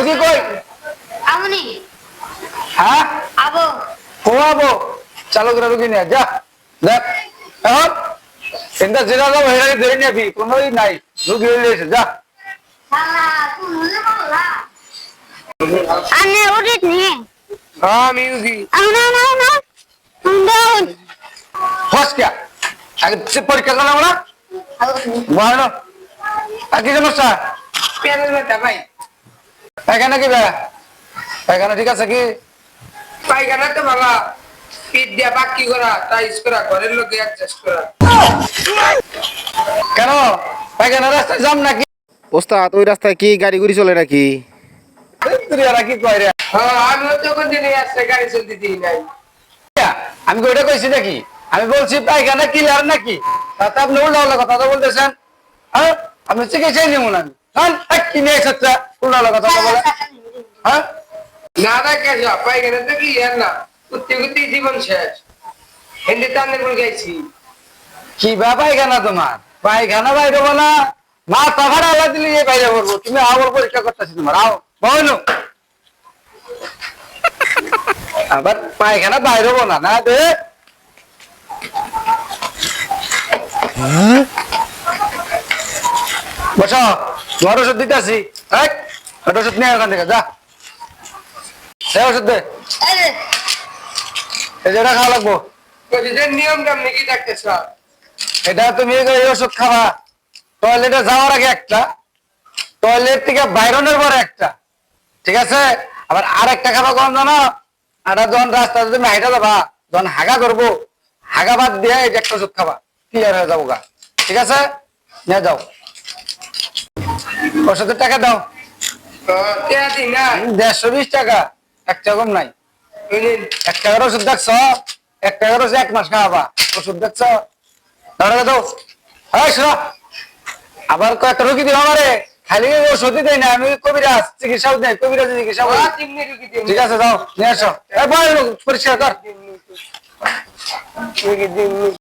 রুগী কই? আমনি হ্যাঁ আবো কোয়াবো চালু করে রুগী নিয়ে যা দেখ এখন চিন্তা যেটা যাবো হেরাকে ধরে নিবি কোনোই নাই রুগী হয়ে যা শালা তুই মনে বললা আনে উঠিত নি আমি রুগী আমনা না না সুন্দর হসকিয়া আগে পরীক্ষা করলাম না বলো আর কি সমস্যা পেনের ব্যথা ভাই পায়খানা কি পায়খানা ঠিক আছে কি পায়খানা তো বাবা পিঠ দিয়া বাকি করা টাইস করা ঘরের লোকে অ্যাডজাস্ট করা কেন পায়খানা রাস্তায় যাম নাকি ওস্তাদ ওই রাস্তায় কি গাড়ি গুড়ি চলে নাকি? তুই কি কয় রে হ্যাঁ আমিও তো কোন দিনই আসছে গাড়ি চলতে দিই নাই আমি কি ওটা কইছি নাকি আমি বলছি পায়খানা ক্লিয়ার নাকি তাতে আপনি উল্টা উল্টা কথা তো বলতেছেন হ্যাঁ আপনি চিকিৎসাই নিমুন আমি কি নিয়ে এসেছে উল্টা উল্টা কথা বলে হ্যাঁ না দেখে যা পায়খানা তো কি আর না কুত্তি কুত্তি জীবন শেষ হিন্দি টানে বলে গেছি কি বা পায়খানা তোমার পায়খানা বাইরে বলা মাথা ভাড়া আলা দিলে বাইরে বলবো তুমি আবার পরীক্ষা করতেছি তোমার আও বলো আবার পায়খানা বাইরে বলা না দে বসো তোমার ওষুধ দিতে আসি ওষুধ নিয়ে ওখান থেকে যা ওষুধ দে এই যেটা খাওয়া লাগবো প্রতিদিন নিয়ম কাম নাকি ডাক্তার সাহেব এটা তুমি এই ওষুধ খাবা টয়লেটে যাওয়ার আগে একটা টয়লেট থেকে বাইরনের পরে একটা ঠিক আছে আবার আর একটা খাবা কোন জানো আর যখন রাস্তাতে তুমি হাইটা যাবা যখন হাগা করবো হাগা বাদ দিয়ে এই যে একটা ওষুধ খাবা ক্লিয়ার হয়ে যাবো গা ঠিক আছে নিয়ে যাও ওষুধের টাকা দাও টেয়া দিই না 120 টাকা একটা কম নাই বুঝলেন 1 টাকার ওষুধ দেখছ 1 টাকার ওষুধ 1 মাস খাওয়াবা ওষুধ দেখছ দাঁড়া দাও হ্যাঁ শোনো আবার কয়েকটা রুগী দিও আমারে খালি ওষুধই দেয় না আমি কবিরাজ চিকিৎসাও দেয় কবিরাজ চিকিৎসা করি চিমনি রুগী দিন ঠিক আছে যাও নিয়ে আসো পরিষ্কার কর রুগী দিন